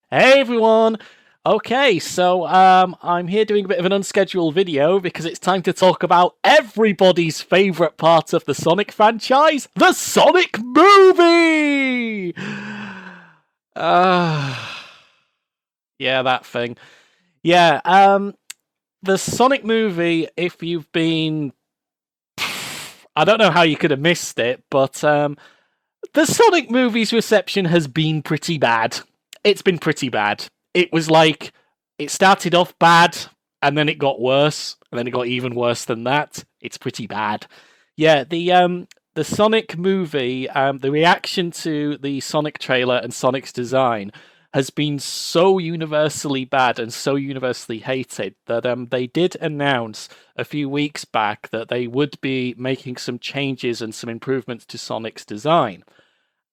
Hey everyone! Okay, so I'm here doing a bit of an unscheduled video because it's time to talk about everybody's favourite part of the Sonic franchise, the Sonic movie! Uh, yeah, that thing. Yeah, the Sonic movie, if you've been... I don't know how you could have missed it, but the Sonic movie's reception has been pretty bad. It's been pretty bad. It was like it started off bad and then it got worse and then it got even worse than that. It's pretty bad. Yeah, the Sonic movie, the reaction to the Sonic trailer and Sonic's design has been so universally bad and so universally hated that they did announce a few weeks back that they would be making some changes and some improvements to Sonic's design.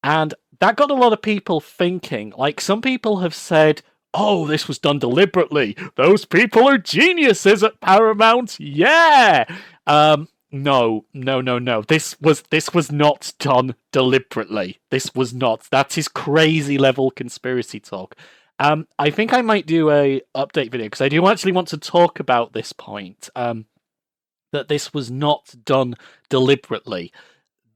And that got a lot of people thinking. Like, some people have said, oh, this was done deliberately. Those people are geniuses at Paramount. Yeah. No, no, no, no. This was not done deliberately. This was not. That is crazy level conspiracy talk. I think I might do a update video because I do actually want to talk about this point. That this was not done deliberately.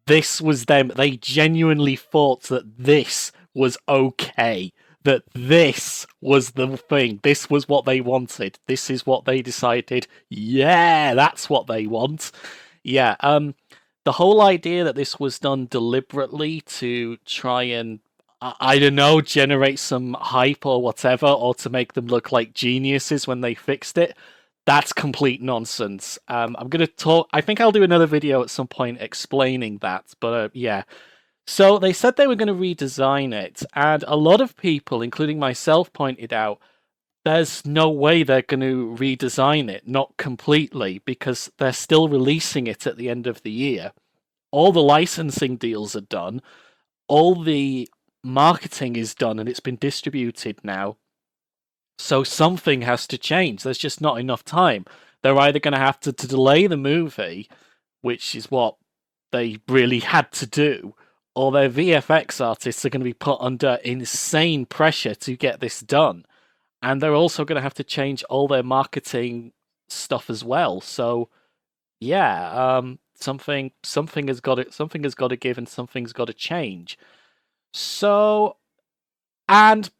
This was them. They genuinely thought that this was okay. That this was the thing. This was what they wanted. This is what they decided. Yeah, that's what they want. Yeah, the whole idea that this was done deliberately to try and I don't know, generate some hype or whatever, or to make them look like geniuses when they fixed it. That's complete nonsense. I'm gonna talk. I think I'll do another video at some point explaining that. But yeah, so they said they were going to redesign it, and a lot of people, including myself, pointed out there's no way they're going to redesign it, not completely, because they're still releasing it at the end of the year. All the licensing deals are done, all the marketing is done, and it's been distributed now. So something has to change. There's just not enough time. They're either going to have to delay the movie, which is what they really had to do, or their VFX artists are going to be put under insane pressure to get this done. And they're also going to have to change all their marketing stuff as well. So yeah, something has got to give and something's got to change. So and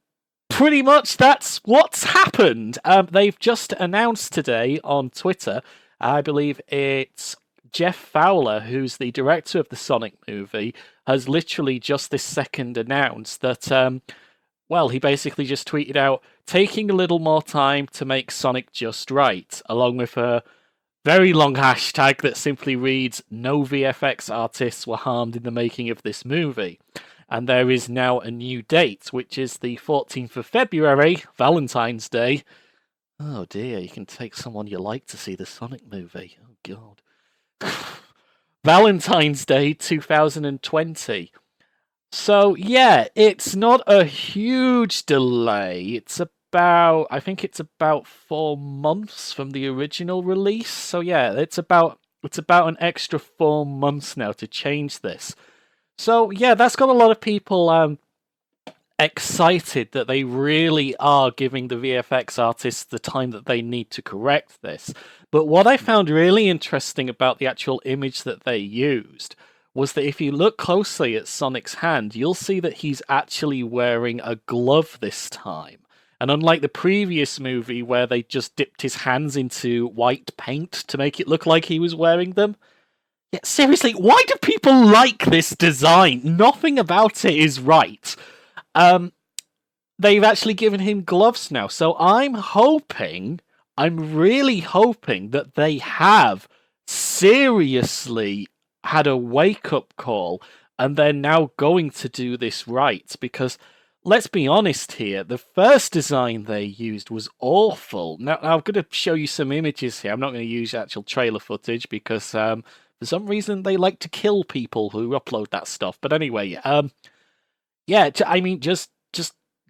pretty much that's what's happened. They've just announced today on Twitter, I believe it's Jeff Fowler, who's the director of the Sonic movie, has literally just this second announced that, well, he basically just tweeted out, taking a little more time to make Sonic just right, along with a very long hashtag that simply reads, no VFX artists were harmed in the making of this movie. And there is now a new date, which is the 14th of February, Valentine's Day. Oh dear, you can take someone you like to see the Sonic movie. Oh god. Valentine's Day 2020. So yeah, it's not a huge delay. I think it's about 4 months from the original release. So yeah, it's about an extra 4 months now to change this. So yeah, that's got a lot of people excited that they really are giving the VFX artists the time that they need to correct this. But what I found really interesting about the actual image that they used was that if you look closely at Sonic's hand, you'll see that he's actually wearing a glove this time. And unlike the previous movie where they just dipped his hands into white paint to make it look like he was wearing them, yeah, seriously, why do people like this design? Nothing about it is right. Um, they've actually given him gloves now, so I'm really hoping that they have seriously had a wake up call and they're now going to do this right because let's be honest here, the first design they used was awful. Now I'm going to show you some images here. I'm not going to use actual trailer footage because for some reason they like to kill people who upload that stuff. But anyway, yeah, I mean, just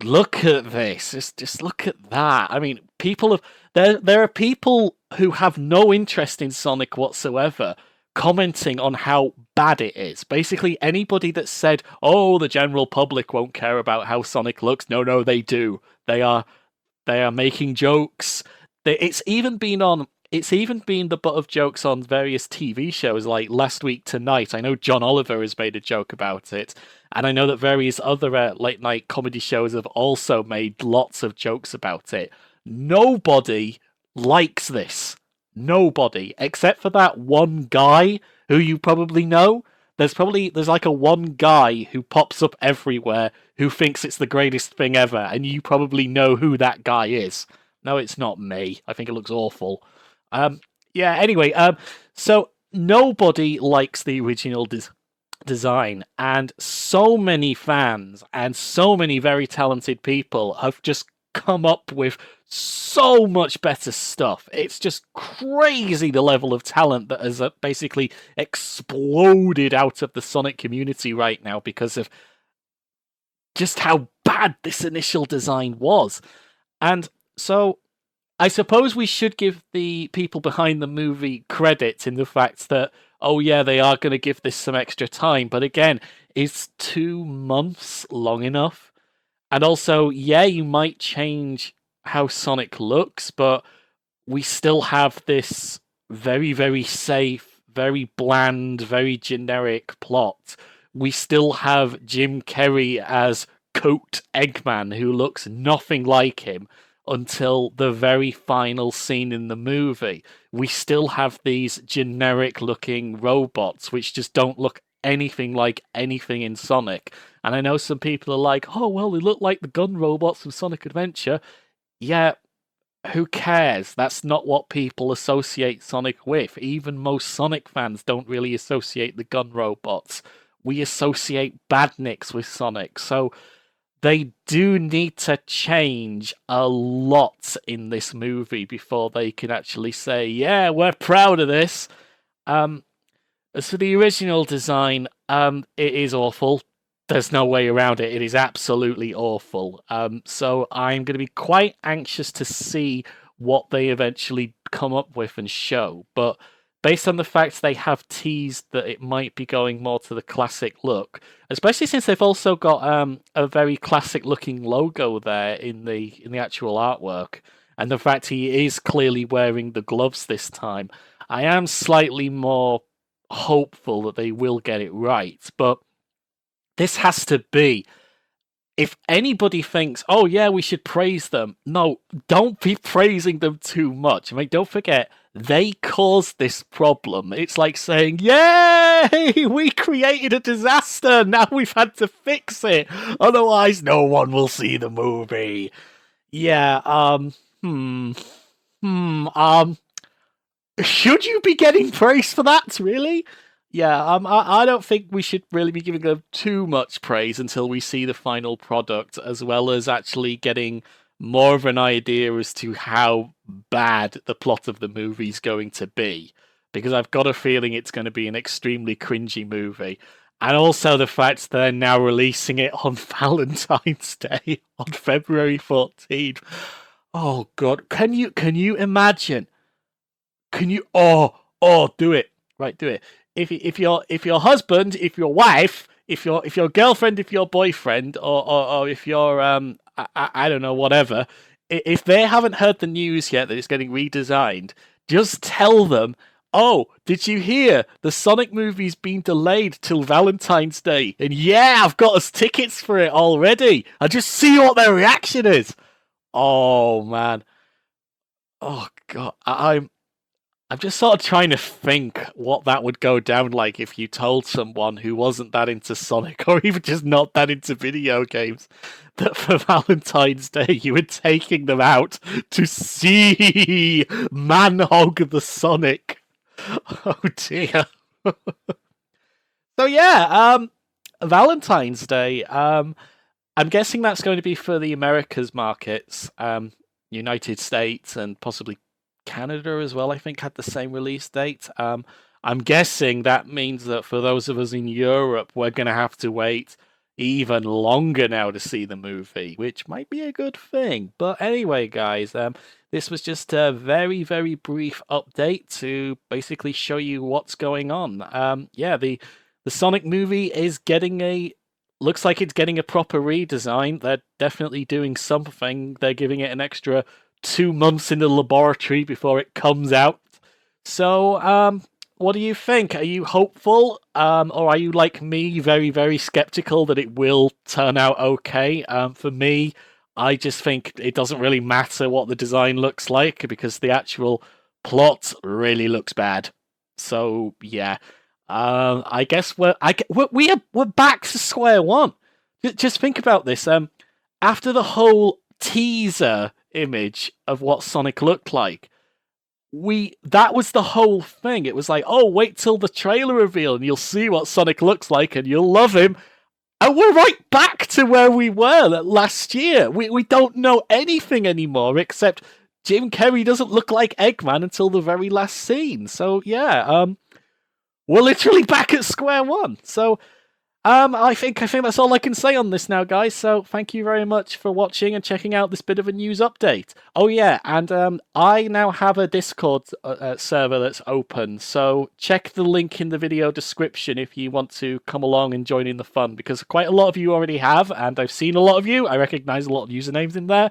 look at this. Just look at that. I mean, people have there are people who have no interest in Sonic whatsoever commenting on how bad it is. Basically, anybody that said, "Oh, the general public won't care about how Sonic looks," no, they do. They are making jokes. It's even been on. It's even been the butt of jokes on various TV shows, like Last Week Tonight. I know John Oliver has made a joke about it, and I know that various other late night comedy shows have also made lots of jokes about it. Nobody likes this. Nobody, except for that one guy who you probably know. There's like a one guy who pops up everywhere who thinks it's the greatest thing ever, and you probably know who that guy is. No, it's not me. I think it looks awful. Yeah. Anyway, so nobody likes the original design, and so many fans and so many very talented people have just come up with so much better stuff. It's just crazy the level of talent that has basically exploded out of the Sonic community right now because of just how bad this initial design was. And so I suppose we should give the people behind the movie credit in the fact that, oh yeah, they are going to give this some extra time. But again, is 2 months long enough? And also, yeah, you might change how Sonic looks, but we still have this very, very safe, very bland, very generic plot. We still have Jim Carrey as Coat Eggman, who looks nothing like him until the very final scene in the movie. We still have these generic looking robots which just don't look anything like anything in Sonic. And I know some people are like, oh, well, they look like the gun robots from Sonic Adventure. Yeah, who cares? That's not what people associate Sonic with. Even most Sonic fans don't really associate the gun robots. We associate badniks with Sonic. So they do need to change a lot in this movie before they can actually say, yeah, we're proud of this. As for the original design, it is awful. There's no way around it. It is absolutely awful. So I'm going to be quite anxious to see what they eventually come up with and show. But based on the fact they have teased that it might be going more to the classic look, especially since they've also got a very classic looking logo there in the actual artwork, and the fact he is clearly wearing the gloves this time, I am slightly more hopeful that they will get it right. But this has to be. If anybody thinks, oh yeah, we should praise them, no, don't be praising them too much. I mean, don't forget, they caused this problem. It's like saying, yay, we created a disaster, now we've had to fix it, otherwise no one will see the movie. Yeah, should you be getting praise for that, really? Yeah, I don't think we should really be giving them too much praise until we see the final product, as well as actually getting more of an idea as to how bad the plot of the movie's going to be. Because I've got a feeling it's going to be an extremely cringy movie. And also the fact that they're now releasing it on Valentine's Day on February 14th. Oh god, can you imagine? Can you do it. Right, do it. If your husband, if your wife, if your girlfriend, if your boyfriend, or if your I don't know, whatever, if they haven't heard the news yet that it's getting redesigned, just tell them, oh, did you hear the Sonic movie's been delayed till Valentine's Day? And yeah, I've got us tickets for it already. I just see what their reaction is. Oh man. Oh god. I'm just sort of trying to think what that would go down like if you told someone who wasn't that into Sonic, or even just not that into video games, that for Valentine's Day you were taking them out to see Manhog the Sonic. Oh dear. So yeah, Valentine's Day. I'm guessing that's going to be for the Americas markets, United States and possibly Canada as well, I think, had the same release date. I'm guessing that means that for those of us in Europe, we're going to have to wait even longer now to see the movie, which might be a good thing. But anyway, guys, this was just a very, very brief update to basically show you what's going on. Yeah, the the Sonic movie is looks like it's getting a proper redesign. They're definitely doing something. They're giving it an extra 2 months in the laboratory before it comes out. So, what do you think? Are you hopeful? Or are you like me, very, very skeptical that it will turn out okay? For me, I just think it doesn't really matter what the design looks like because the actual plot really looks bad. So yeah, I guess we're back to square one. Just think about this. After the whole teaser image of what Sonic looked like, that was the whole thing. It was like, oh, wait till the trailer reveal and you'll see what Sonic looks like and you'll love him. And we're right back to where we were last year. We don't know anything anymore except Jim Carrey doesn't look like Eggman until the very last scene. So yeah, we're literally back at square one. So I think that's all I can say on this now, guys. So thank you very much for watching and checking out this bit of a news update. Oh yeah, and I now have a Discord server that's open. So check the link in the video description if you want to come along and join in the fun, because quite a lot of you already have, and I've seen a lot of you. I recognize a lot of usernames in there.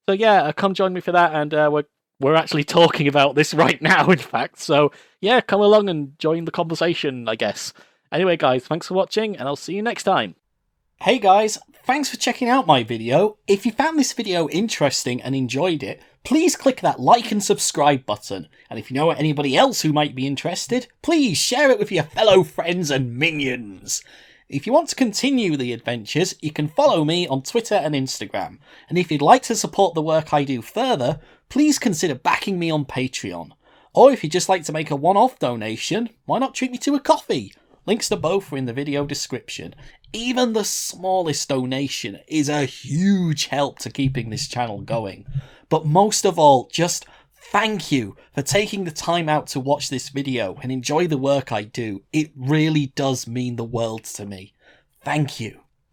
So yeah, come join me for that, and we're actually talking about this right now, in fact. So yeah, come along and join the conversation, I guess. Anyway, guys, thanks for watching, and I'll see you next time. Hey guys, thanks for checking out my video. If you found this video interesting and enjoyed it, please click that like and subscribe button. And if you know anybody else who might be interested, please share it with your fellow friends and minions. If you want to continue the adventures, you can follow me on Twitter and Instagram. And if you'd like to support the work I do further, please consider backing me on Patreon. Or if you'd just like to make a one-off donation, why not treat me to a coffee? Links to both are in the video description. Even the smallest donation is a huge help to keeping this channel going. But most of all, just thank you for taking the time out to watch this video and enjoy the work I do. It really does mean the world to me. Thank you.